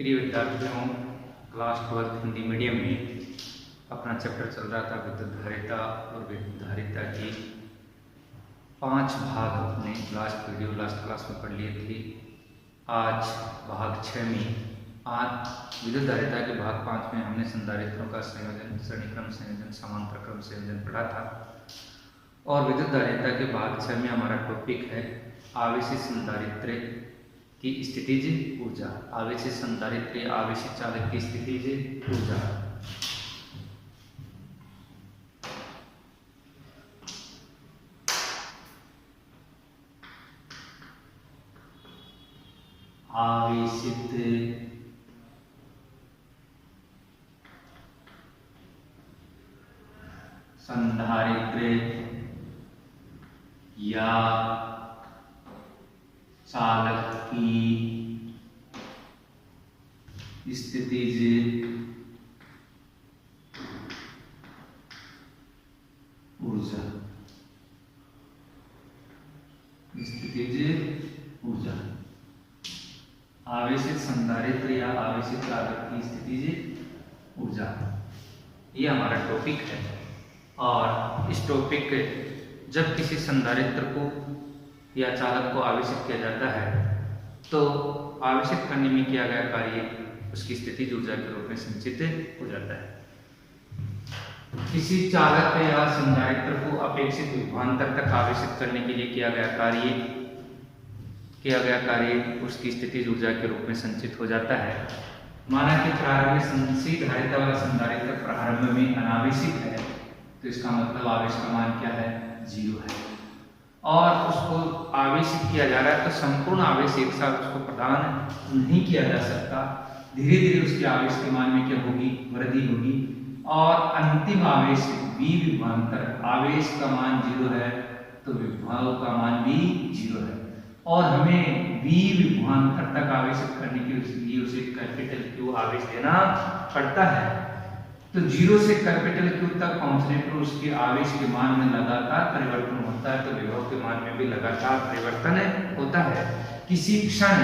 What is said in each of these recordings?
प्रिय विद्यार्थियों, class 12 Hindi medium में अपना चैप्टर चल रहा था विद्युत धारिता और विद्युत धारिता की 5 भाग अपने लास्ट क्लास में पढ़ लिए थे। आज भाग 6 में आज विद्युत धारिता के भाग 5 में हमने संधारित्रों का संयोजन, श्रेणीक्रम संयोजन, समांतर क्रम संयोजन पढ़ा था। और विद्युत धारिता के भाग 6 में हमारा टॉपिक है आवेशित संधारित्र की स्थितिज ऊर्जा। आवेशित संधारित्र आवेशित चालक की स्थितिज ऊर्जा। आवेशित संधारित्र या चालक की स्थितिज ऊर्जा। स्थितिज ऊर्जा आवेशित संधारित्र या आवेशित चालक की स्थितिज ऊर्जा, ये हमारा टॉपिक है। और इस टॉपिक जब किसी संधारित्र को या चालक को आवेशित किया जाता है तो आवेशित करने में किया गया कार्य उसकी स्थितिज ऊर्जा के रूप में संचित हो जाता है। किसी चालक या संधारित्र को अपेक्षित विभवांतर तक आवेशित करने के लिए किया गया कार्य उसकी स्थितिज ऊर्जा के रूप में संचित हो जाता है। माना कि प्रारंभ में संचित धारिता वाला संधारित्र प्रारंभ में अनावेशित है, तो इसका मतलब आवेश का मान क्या है? 0 है। और उसको आवेशित किया जा रहा है तो संपूर्ण आवेश एक साथ उसको प्रदान नहीं किया जा सकता। धीरे धीरे उसके आवेश के मान में क्या होगी? वृद्धि होगी। और अंतिम आवेश V विभवांतर, आवेश का मान 0 है तो विभव का मान भी 0 है। और हमें V विभवांतर तक आवेशित करने के लिए उसे कैपिटल Q आवेश देना पड़ता है। तो 0 से कैपिटल Q तक पहुंचने पर उसके आवेश के मान में लगातार परिवर्तन होता है, तो विभव के मान में भी लगातार परिवर्तन होता है। किसी क्षण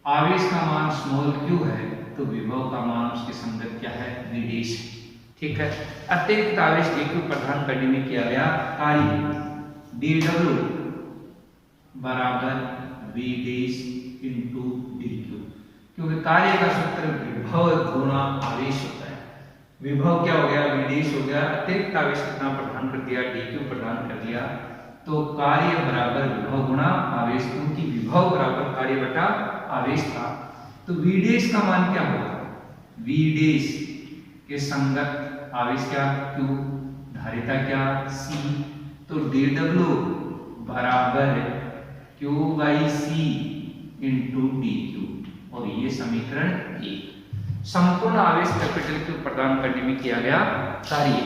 आवेश का मान स्मॉल q है तो विभव का मान उसके संगत क्या है? V'। ठीक है। अतिरिक्त आवेश dq प्रदान करने में किया गया कार्य dW बराबर V' इंटू dq, क्योंकि कार्य का सूत्र विभव गुणा आवेश होता है। विभव क्या हो गया? V' हो गया। अतिरिक्त आवेश कितना प्रदान कर दिया? dq प्रदान कर दिया। तो कार्य बराबर विभव गुणा आवेश, क्योंकि विभव बराबर कार्य बटा आवेश था। तो V' का मान क्या होगा? V' के संगत आवेश क्या? Q, धारिता क्या? C। तो dW बराबर Q/C इंटू dq, और ये समीकरण 1। संपूर्ण आवेश कैपिटल Q प्रदान करने में किया गया कार्य।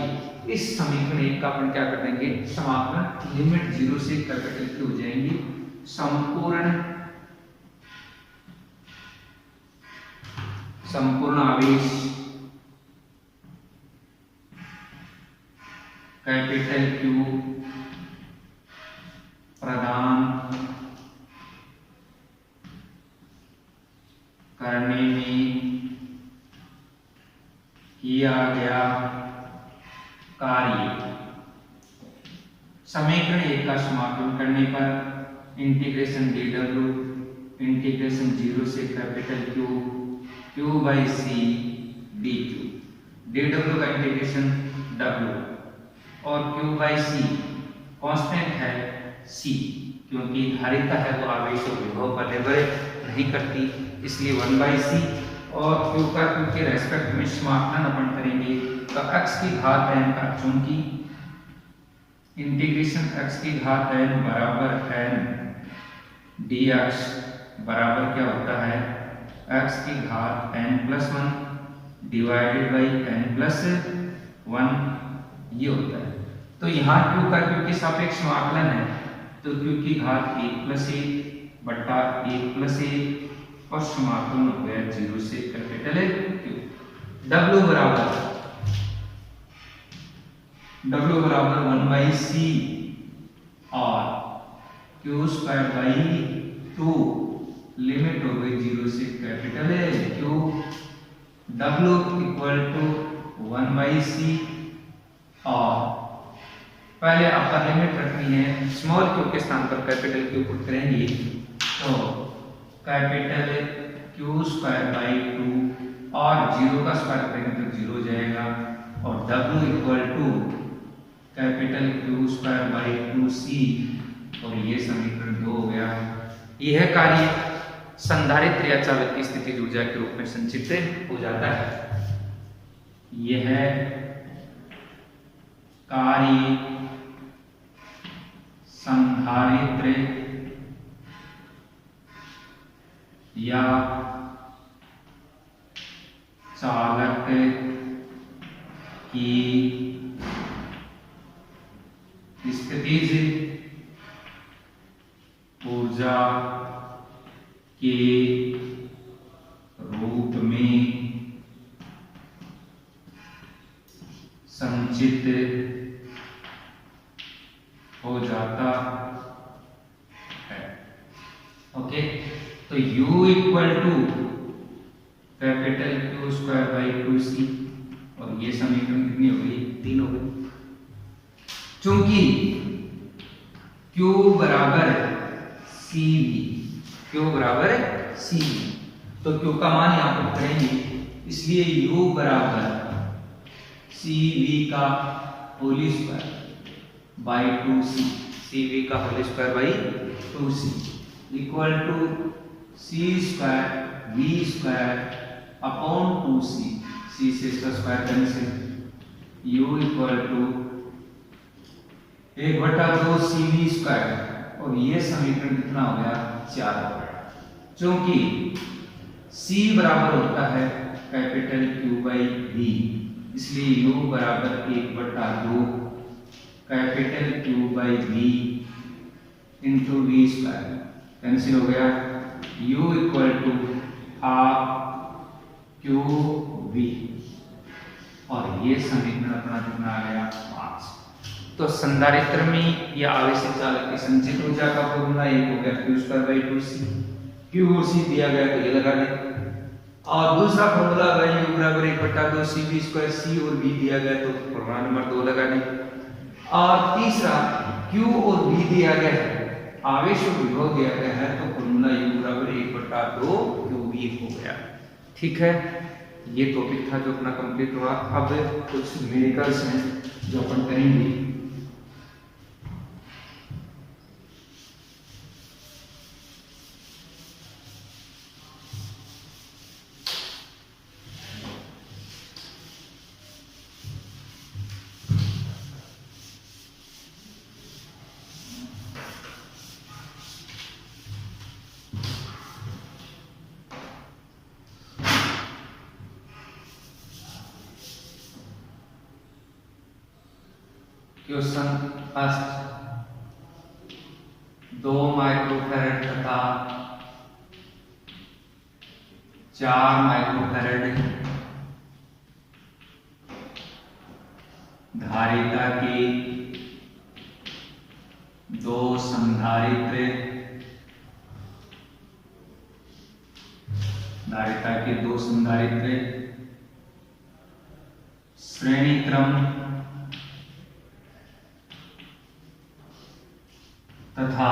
इस समीकरण 1 का अपन क्या कर देंगे? समाकलन। लिमिट 0 से कैपिटल Q हो जाएंगी। संपूर्ण आवेश कैपिटल Q प्रदान करने में किया गया कार्य। समीकरण 1 का समाकलन करने पर इंटीग्रेशन dW इंटीग्रेशन 0 से capital Q Q/C dq। dW का इंटीग्रेशन W और Q/C कांस्टेंट है C, क्योंकि धारिता है तो आवेश और विभव पर निर्भर नहीं करती, इसलिए 1/C। और Q का Q के रेस्पेक्ट में समाकलन अपन करेंगे तो x की घात n का, चूंकि इंटीग्रेशन x की घात n बराबर n dx बराबर क्या होता है? x की घात n+1 डिवाइडेड बाई n+1, ये होता है। तो यहाँ Q का Q के सापेक्ष समाकलन है, तो Q की घात 1+1 बटा 1+1 और समाकलन हो गया 0 से कैपिटल Q। W बराबर 1/C और Q² by 2 लिमिट हो गई 0 से capital L cube, W equal to 1/c, और पहले अपर लिमिट रखनी है, स्मॉल क्यू के स्थान पर कैपिटल क्यू पुट करेंगे तो कैपिटल क्यू स्क्वायर बाई 2 और 0 का स्क्वायर करेंगे तो 0 हो जाएगा, और W equal to capital Q square by 2c, और ये समीकरण 2 हो गया। यह कार्य संधारित्र या चालक की स्थितिज ऊर्जा के रूप में संचित हो जाता है। यह कार्य संधारित्र या चालक की स्थितिज ऊर्जा के रूप में संचित हो जाता है। ओके, तो U equal to capital Q square by 2c, और ये समीकरण कितनी हो गई? 3 हो गई। चूंकि Q बराबर CV, Q बराबर CV, तो Q का मान यहाँ पर करेंगे, इसलिए U बराबर CV का whole square by 2c, CV का whole square by 2c equal to c square v square upon 2c, c से इसका square cancel, u equal to 1/2 cv square, और ये समीकरण कितना हो गया? 4 हो गया। क्योंकि c बराबर होता है कैपिटल Q बाई v, इसलिए u बराबर 1/2 capital Q by v into v square cancel हो गया, u equal to half QV, और ये समीकरण अपना कितना आ गया? 5। तो संधारित्र में या आवेशित चालक की संचित ऊर्जा का फॉर्मूला एक हो गया Q square by 2c, Q और C दिया गया तो ये लगा दें, और दूसरा फॉर्मूला अगर U बराबर 1/2 CV स्क्वायर, C और V दिया गया तो फॉर्मूला नंबर 2 लगा दें, और तीसरा Q और V दिया गया है, आवेश और विभव दिया गया है, तो फॉर्मूला U बराबर 1/2 QV हो गया। ठीक है, ये टॉपिक था जो अपना कंप्लीट हुआ। अब कुछ न्यूमेरिकल्स हैं जो अपन करेंगे। क्वेश्चन फर्स्ट, 2 माइक्रोफैरड तथा 4 माइक्रोफैरड धारिता के 2 संधारित्र श्रेणी क्रम तथा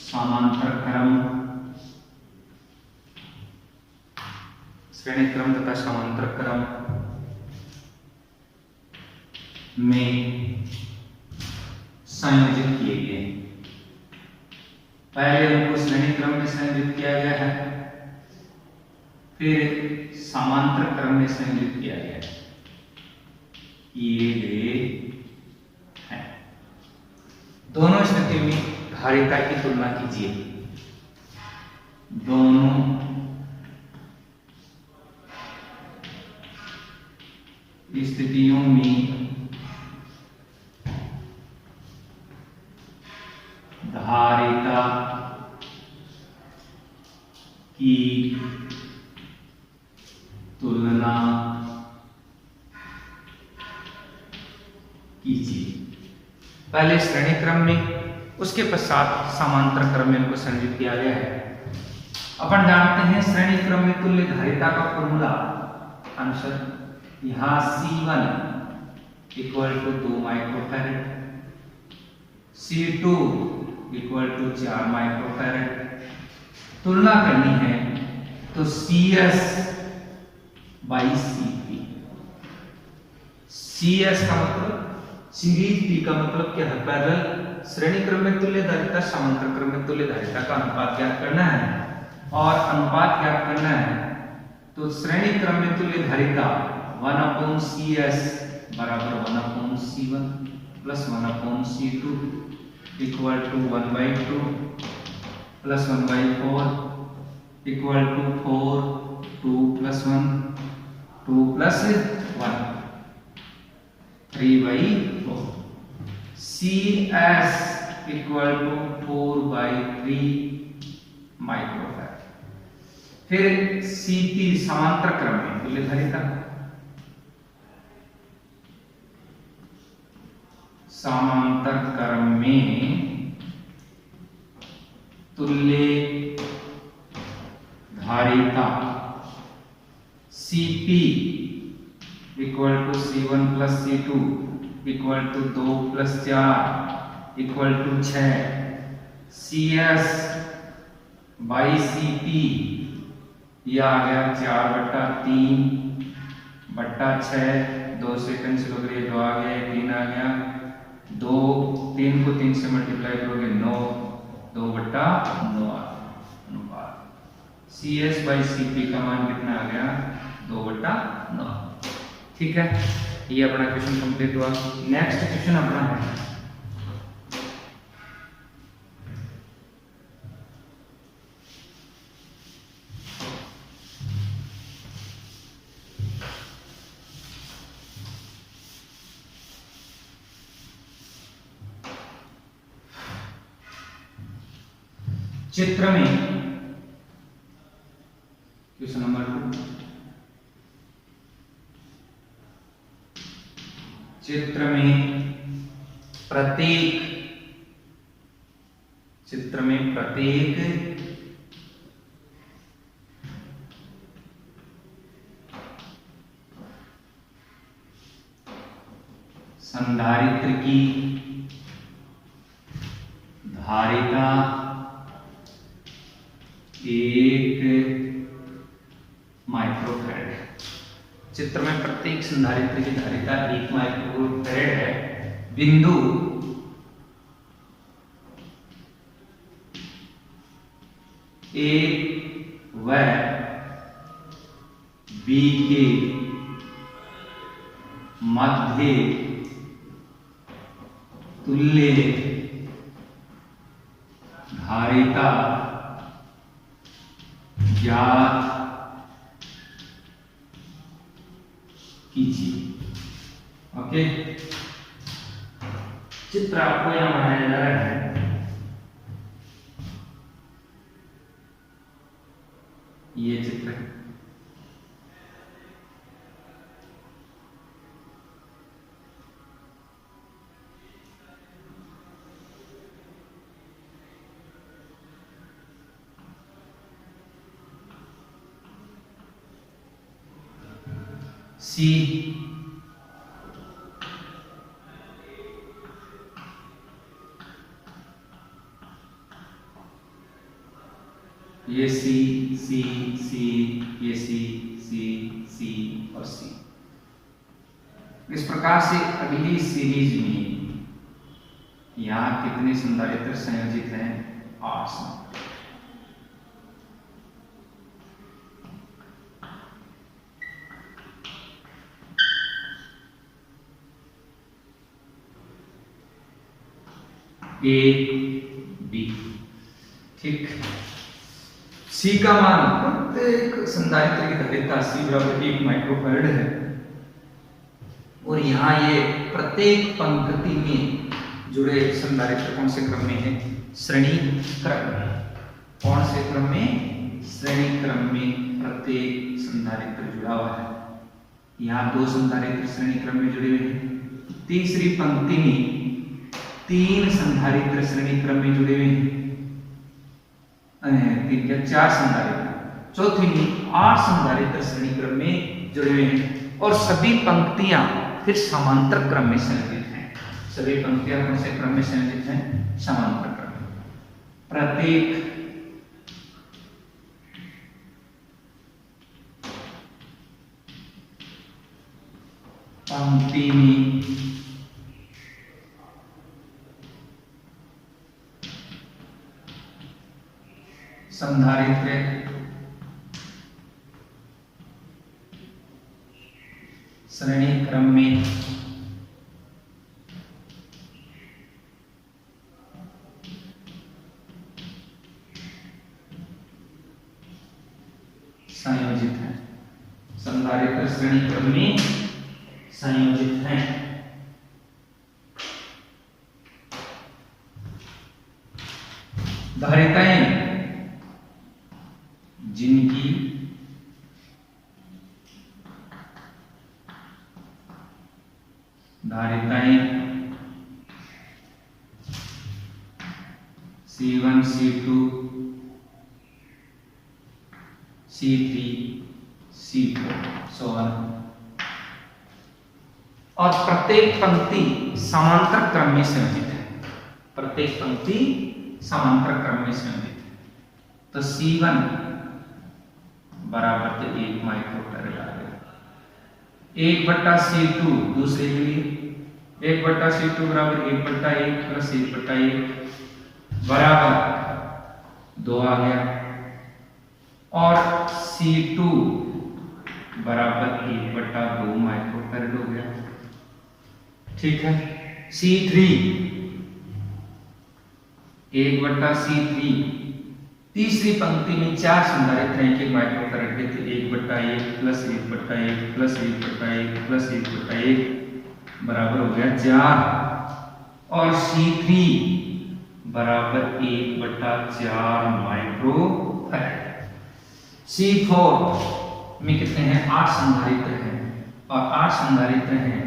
समांतर क्रम में संयोजित किए गए। पहले उनको श्रेणी क्रम में संयोजित किया गया है, फिर समांतर क्रम में संयोजित किया गया है। दोनों स्थिति में धारिता की तुलना कीजिए। दोनों स्थितियों में धारिता की तुलना कीजिए। पहले श्रेणी क्रम में उसके पश्चात समांतर क्रम में इनको संयोजित किया गया है। अपन जानते हैं श्रेणी क्रम में तुल्य धारिता का फॉर्मूला आंसर यहाँ C1 equal to 2 microfarad, C2 equal to 4 microfarad. तुलना करनी है तो CS बाई CP। CS का मतलब सीरीज, P का मतलब क्या है पैरेलल। श्रेणी क्रम में तुल्य धारिता, समांतर क्रम में तुल्य धारिता का अनुपात ज्ञात करना है और अनुपात ज्ञात करना है तो श्रेणी क्रम में तुल्य धारिता 1/CS बराबर 1/C1 plus 1/C2 equal to 1/2 plus 1/4 equal to 4, 2 plus 1, 2 plus 1, 3/4। CS equal to 4/3 microfarad. फिर CP समांतर क्रम में तुल्य धारिता, समांतर क्रम में तुल्य धारिता CP equal to C1 plus C2 equal to 2 plus 4 equal to 6। CS by CP यह आ गया 4/3/6, 2 से कैंसिल हो गया, 2 आ गया, 3 आ गया, 2, 3 को 3 से मल्टीप्लाई करोगे 9, 2/9 अनुपात। CS बाई CP का मान कितना आ गया 2/9। ठीक है, ये अपना क्वेश्चन कंप्लीट हुआ। नेक्स्ट क्वेश्चन अपना है चित्र में, क्वेश्चन नंबर 2, चित्र में प्रत्येक संधारित्र की धारिता 1 माइक्रोफैरड है। चित्र में प्रत्येक संधारित्र की धारिता 1 माइक्रोफैरड है। बिंदु A व B के मध्य तुल्य धारिता ज्ञात कीजिए। ओके, चित्र आपको यहां बनाया जा रहा है। ये चित्र है। C ये C ये C और C। इस प्रकार से अगली सीरीज में यहाँ कितने संधारित्र संयोजित हैं? 8। A B। ठीक, C का मान प्रत्येक संधारित्र की धारिता C बराबर 1 माइक्रोफैरड है और यहाँ ये प्रत्येक पंक्ति में जुड़े संधारित्र कौन से क्रम में है? श्रेणी क्रम में। कौन से क्रम में? श्रेणी क्रम में प्रत्येक संधारित्र जुड़ा हुआ है। यहाँ 2 संधारित्र श्रेणी क्रम में जुड़े हुए हैं। तीसरी पंक्ति में 3 संधारित्र श्रेणी क्रम में जुड़े हुए हैं, 3 क्या 4 संधारित्र, चौथी में 8 संधारित्र श्रेणी क्रम में जुड़े हुए हैं और सभी पंक्तियां फिर समांतर क्रम में संयोजित हैं। सभी पंक्तियां कौन से क्रम में संयोजित हैं? समांतर क्रम में। प्रत्येक पंक्ति में संधारित्र श्रेणी क्रम में संयोजित है। संधारित्र श्रेणी क्रम में संयोजित हैं। धारिताएं जिनकी धारिताएं C1 C2 C3 C4 so on और प्रत्येक पंक्ति समांतर क्रम में संयोजित है। प्रत्येक पंक्ति समांतर क्रम में संयोजित है। तो C1 बराबर तो 1 माइक्रोफैराड आ गया। 1/C2 दूसरे के लिए 1/C2 बराबर 1/1 प्लस 1/1 बराबर 2 आ गया और C2 बराबर 1/2 माइक्रोफैराड हो गया। ठीक है। C3 1/C3 तीसरी पंक्ति में 4 संधारित्र हैं कि माइक्रोफैराड के थे 1/1 प्लस 1/1 प्लस 1/1 प्लस 1/1 बराबर हो गया 4 और C3 बराबर 1/4 माइक्रोफैराड। C4 में कितने हैं? 8 संधारित्र हैं और 8 संधारित्र हैं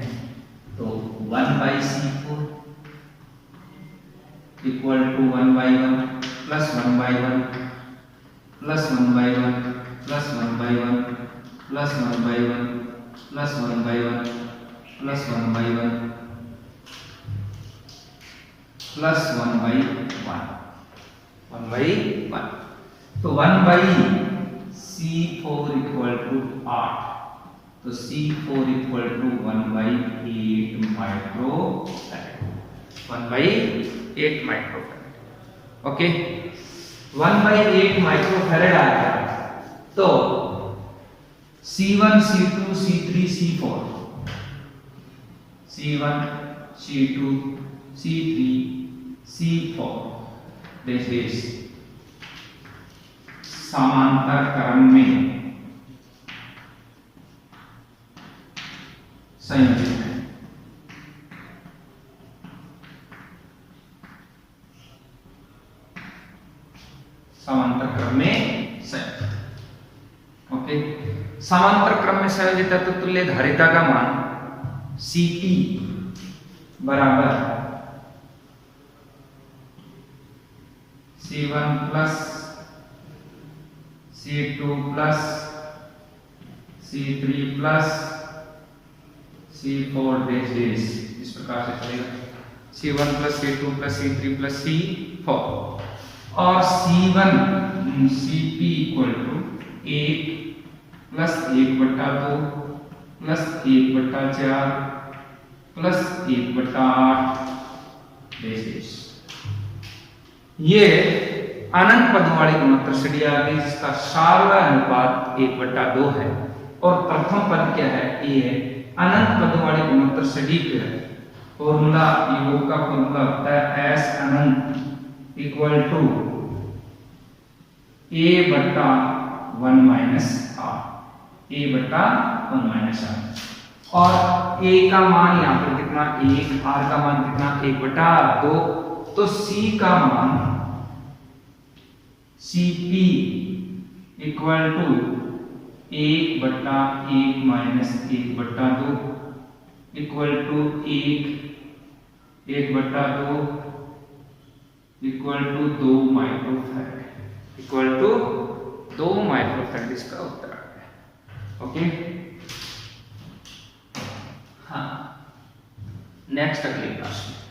तो 1/C4 equal to 1/1 plus 1/1 plus 1/1 plus 1/1 plus 1/1 plus 1/1 plus 1/1 plus 1/1 तो 1/C4 इक्वल टू 8 तो C4 equal to 1/8 microfarad 1/8 microfarad. Okay 1/8 microfarad आ गया तो C1 C2 C3 C4 C1 C2 C3 C4 this is समांतर क्रम में संयोजित है। समांतर क्रम में संयोजित। ओके समांतर क्रम में संयोजित है तो तुल्य धारिता का मान Cp बराबर C1 plus C2 plus C3 plus C4 इस प्रकार से चलेगा C1 plus C2 plus C3 plus C4 और C1 Cp equal to 1 plus 1/2 plus 1/4 plus 1/8 ये अनंत पदों वाली गुणोत्तर श्रेणी आ गई जिसका सारा अनुपात 1/2 है और प्रथम पद क्या है? ए है। अनंत पदों वाली गुणोत्तर श्रेणी के फॉर्मूला योग का फॉर्मूला होता है S अनंत equal to A/1 minus R A/1 minus R और A का मान यहाँ पर कितना 1 R का मान कितना 1/2 तो C का मान Cp equal to 1/1 minus 1/2 equal to 1/2 equal to 2 microfarad, equal to 2 microfarad इसका उत्तर आ गया। ओके, हाँ, नेक्स्ट अगले प्रश्न।